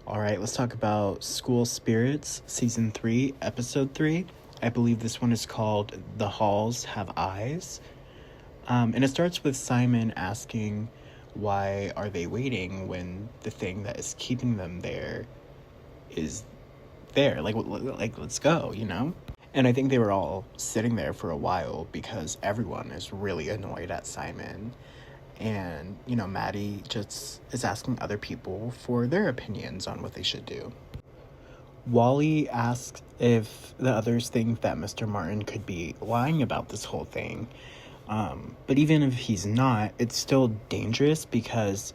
All right, let's talk about School Spirits, Season 3, Episode 3. I believe this one is called The Halls Have Eyes. And it starts with Simon asking, why are they waiting when the thing that is keeping them there is there? Like, let's go, you know? And I think they were all sitting there for a while because everyone is really annoyed at Simon. And, Maddie just is asking other people for their opinions on what they should do. Wally asks if the others think that Mr. Martin could be lying about this whole thing. But even if he's not, it's still dangerous because,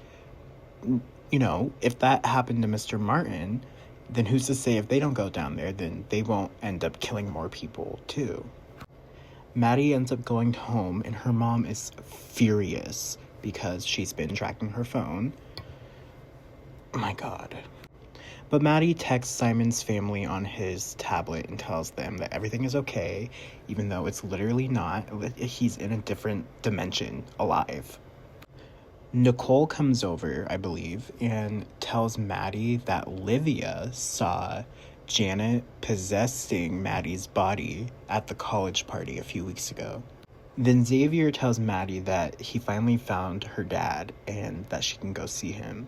if that happened to Mr. Martin, then who's to say if they don't go down there, then they won't end up killing more people, too. Maddie ends up going home, and her mom is furious because she's been tracking her phone. Oh my God. But Maddie texts Simon's family on his tablet and tells them that everything is okay, even though it's literally not. He's in a different dimension, alive. Nicole comes over, I believe, and tells Maddie that Livia saw Janet possessing Maddie's body at the college party a few weeks ago. Then Xavier tells Maddie that he finally found her dad and that she can go see him.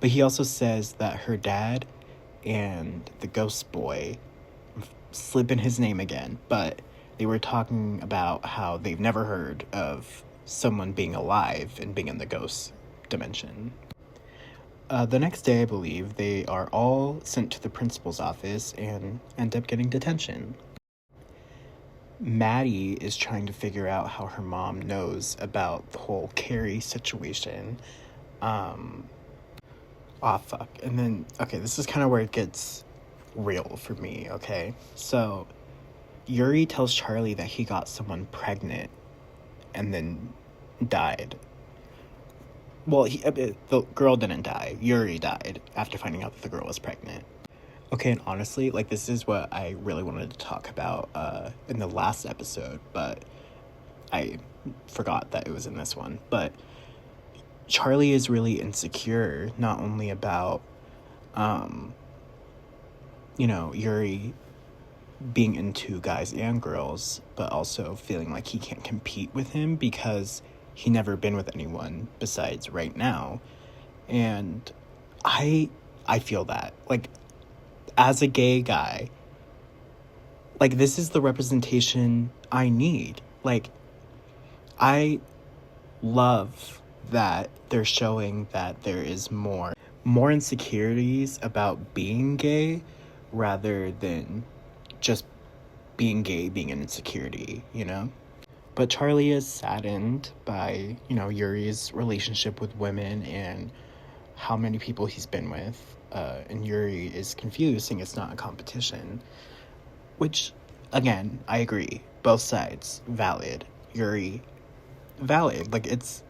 But he also says that her dad and the ghost boy, slipping his name again, but they were talking about how they've never heard of someone being alive and being in the ghost dimension. The next day, I believe, they are all sent to the principal's office and end up getting detention. Maddie is trying to figure out how her mom knows about the whole Carrie situation. And then, this is kind of where it gets real for me, okay? So, Yuri tells Charlie that he got someone pregnant and then died. Well, the girl didn't die. Yuri died after finding out that the girl was pregnant. Okay, and honestly, this is what I really wanted to talk about in the last episode, but I forgot that it was in this one. But Charlie is really insecure, not only about, Yuri being into guys and girls, but also feeling like he can't compete with him because he never been with anyone besides right now. And I feel that. As a gay guy, this is the representation I need. I love that they're showing that there is more insecurities about being gay rather than just being gay being an insecurity, But Charlie is saddened by, Yuri's relationship with women and how many people he's been with. And Yuri is confused, saying it's not a competition. Which, again, I agree. Both sides, valid. Yuri, valid. It's,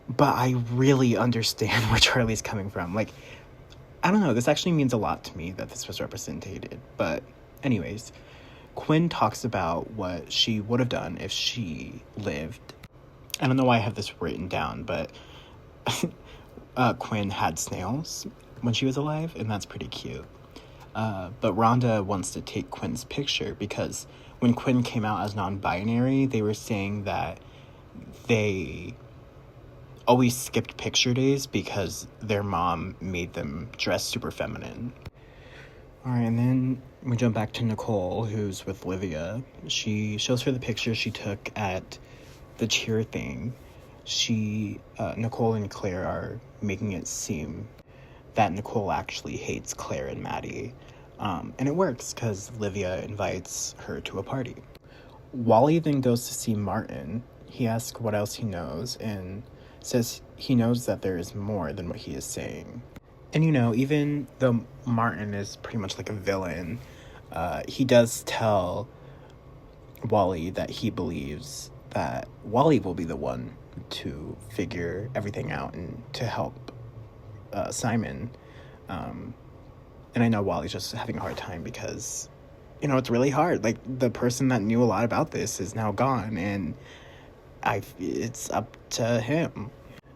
But I really understand where Charlie's coming from. I don't know. This actually means a lot to me that this was represented. But anyways, Quinn talks about what she would have done if she lived. I don't know why I have this written down, but Quinn had snails when she was alive, and that's pretty cute. But Rhonda wants to take Quinn's picture because when Quinn came out as non-binary, they were saying that they always skipped picture days because their mom made them dress super feminine. All right, and then we jump back to Nicole, who's with Livia. She shows her the picture she took at the cheer thing. Nicole and Claire are making it seem that Nicole actually hates Claire and Maddie. And it works because Livia invites her to a party. Wally then goes to see Martin. He asks what else he knows and says he knows that there is more than what he is saying. And even though Martin is pretty much like a villain, he does tell Wally that he believes that Wally will be the one to figure everything out and to help Simon. And I know Wally's just having a hard time because, it's really hard. The person that knew a lot about this is now gone, and it's up to him.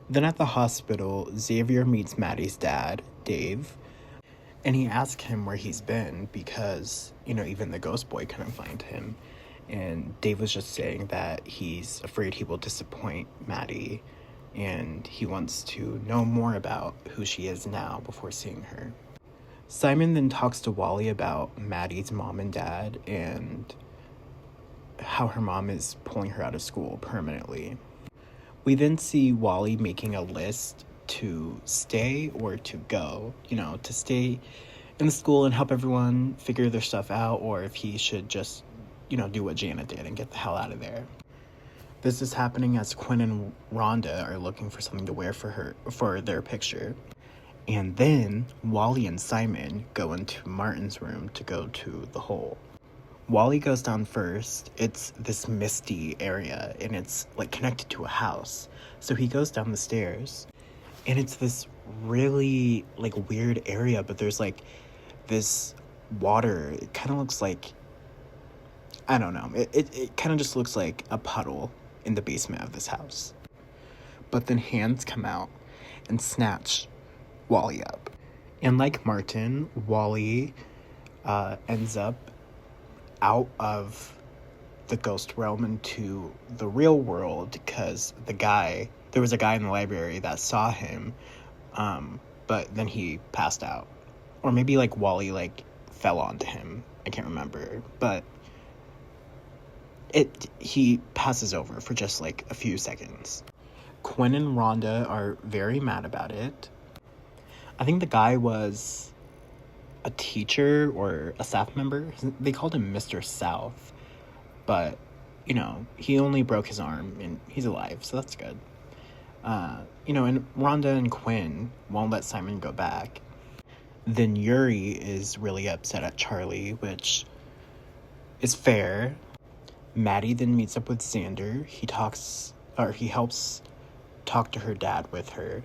Then at the hospital, Xavier meets Maddie's dad, Dave, and he asks him where he's been because, even the ghost boy couldn't find him. And Dave was just saying that he's afraid he will disappoint Maddie, and he wants to know more about who she is now before seeing her. Simon then talks to Wally about Maddie's mom and dad and how her mom is pulling her out of school permanently. We then see Wally making a list to stay or to go, to stay in the school and help everyone figure their stuff out, or if he should just, do what Janet did and get the hell out of there. This is happening as Quinn and Rhonda are looking for something to wear for their picture. And then Wally and Simon go into Martin's room to go to the hole. Wally goes down first. It's this misty area, and it's, connected to a house. So he goes down the stairs, and it's this really, weird area, but there's, this water. It kind of looks like, I don't know. It kind of just looks like a puddle in the basement of this house. But then hands come out and snatch Wally up. And like Martin, Wally ends up out of the ghost realm into the real world because there was a guy in the library that saw him, but then he passed out. Or maybe Wally fell onto him. I can't remember, but he passes over for just a few seconds. Quinn and Rhonda are very mad about it. I think the guy was a teacher or a staff member. They called him Mr. South, but he only broke his arm and he's alive, so that's good. And Rhonda and Quinn won't let Simon go back. Then Yuri is really upset at Charlie, which is fair. Maddie then meets up with Xander. He helps talk to her dad with her.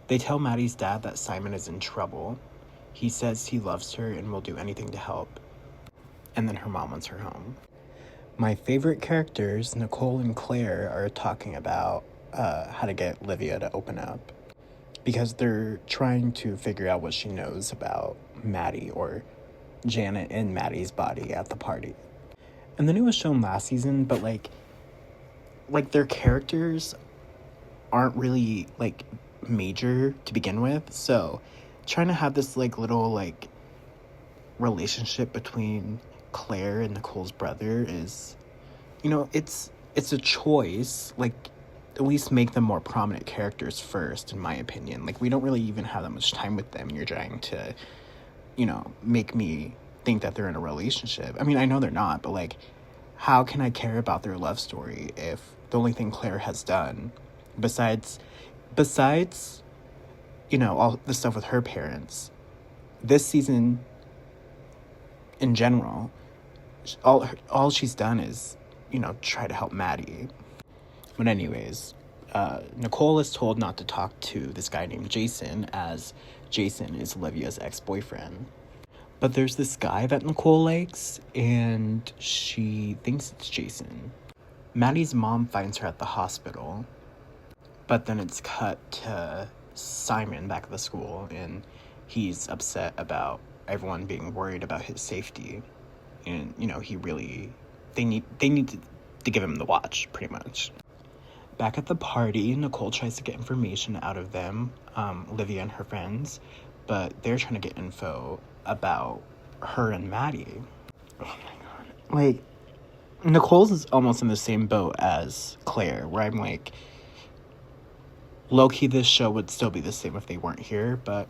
They tell Maddie's dad that Simon is in trouble. He says he loves her and will do anything to help. And then her mom wants her home. My favorite characters, Nicole and Claire, are talking about how to get Livia to open up. Because they're trying to figure out what she knows about Maddie or Janet in Maddie's body at the party. And then it was shown last season, but their characters aren't really major to begin with. So trying to have this little relationship between Claire and Nicole's brother is, it's a choice. At least make them more prominent characters first, in my opinion. We don't really even have that much time with them, and you're trying to, make me think that they're in a relationship. I mean, I know they're not, but how can I care about their love story if the only thing Claire has done besides all the stuff with her parents this season in general, all she's done is try to help Maddie. But anyways, Nicole is told not to talk to this guy named Jason, as Jason is Olivia's ex-boyfriend. But there's this guy that Nicole likes, and she thinks it's Jason. Maddie's mom finds her at the hospital, but then it's cut to Simon back at the school, and he's upset about everyone being worried about his safety. And, they need to give him the watch, pretty much. Back at the party, Nicole tries to get information out of them, Olivia and her friends, but they're trying to get info about her and Maddie. Oh my god. Nicole's is almost in the same boat as Claire, where I'm low-key, this show would still be the same if they weren't here, but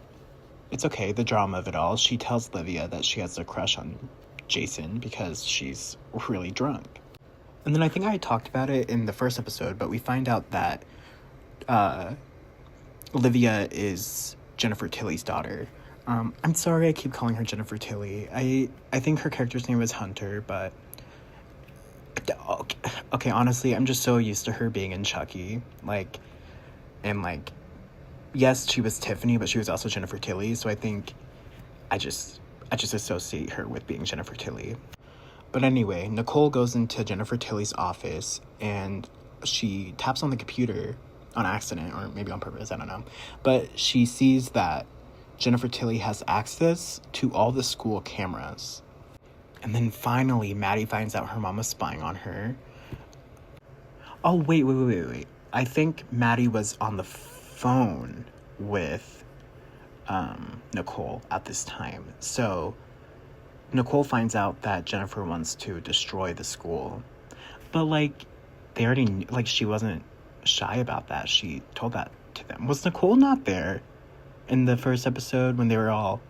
it's okay, the drama of it all. She tells Livia that she has a crush on Jason because she's really drunk. And then I think I talked about it in the first episode, but we find out that Olivia is Jennifer Tilly's daughter. I'm sorry I keep calling her Jennifer Tilly. I think her character's name is Hunter, but okay, honestly, I'm just so used to her being in Chucky. Yes, she was Tiffany, but she was also Jennifer Tilly, so I think I just associate her with being Jennifer Tilly. But anyway, Nicole goes into Jennifer Tilly's office, and she taps on the computer, on accident or maybe on purpose, I don't know. But she sees that Jennifer Tilly has access to all the school cameras. And then finally, Maddie finds out her mom was spying on her. Oh, wait. I think Maddie was on the phone with Nicole at this time. So Nicole finds out that Jennifer wants to destroy the school. But, like, they already knew, like, she wasn't shy about that. She told that to them. Was Nicole not there in the first episode when they were all...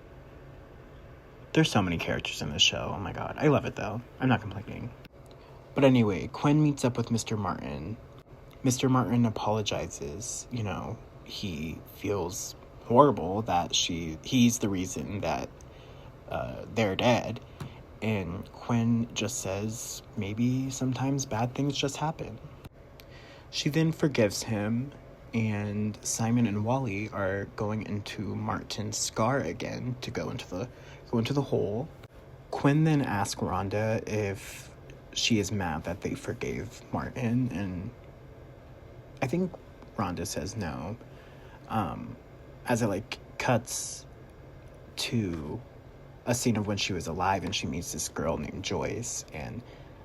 There's so many characters in this show. Oh my god. I love it, though. I'm not complaining. But anyway, Quinn meets up with Mr. Martin. Mr. Martin apologizes. You know, he feels horrible that he's the reason that they're dead. And Quinn just says, maybe sometimes bad things just happen. She then forgives him, and Simon and Wally are going into Martin's scar again to go into the hole. Quinn then asks Rhonda if she is mad that they forgave Martin, and I think Rhonda says no. As it like cuts to a scene of when she was alive and she meets this girl named Joyce, and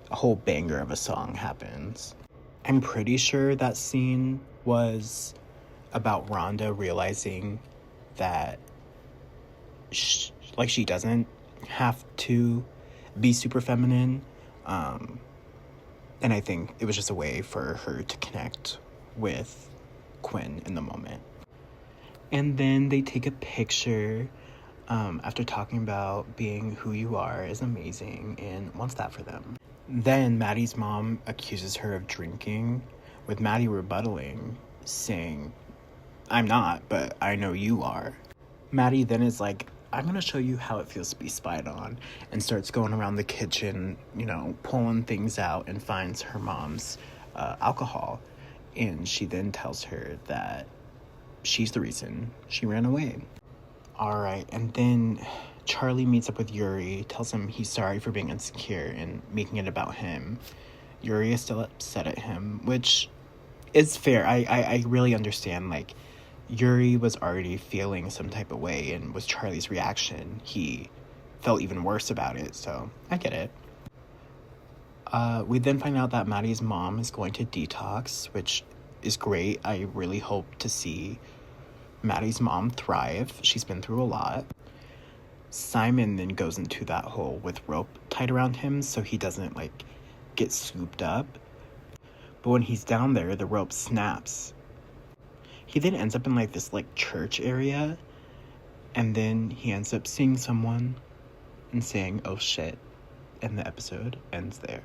a whole banger of a song happens. I'm pretty sure that scene was about Rhonda realizing that she doesn't have to be super feminine, and I think it was just a way for her to connect with Quinn in the moment. And then they take a picture after talking about being who you are is amazing and wants that for them. Then Maddie's mom accuses her of drinking, with Maddie rebuttaling, saying, I'm not, but I know you are. Maddie then is like, I'm going to show you how it feels to be spied on, and starts going around the kitchen, you know, pulling things out, and finds her mom's alcohol. And she then tells her that she's the reason she ran away. All right, and then Charlie meets up with Yuri, tells him he's sorry for being insecure and making it about him. Yuri is still upset at him, which is fair. I really understand, like, Yuri was already feeling some type of way, and with Charlie's reaction, he felt even worse about it, so I get it. We then find out that Maddie's mom is going to detox, which is great. I really hope to see Maddie's mom thrive. She's been through a lot. Simon then goes into that hole with rope tied around him so he doesn't, like, get scooped up. But when he's down there, the rope snaps. He then ends up in, like, this, like, church area, and then he ends up seeing someone and saying, oh shit, and the episode ends there.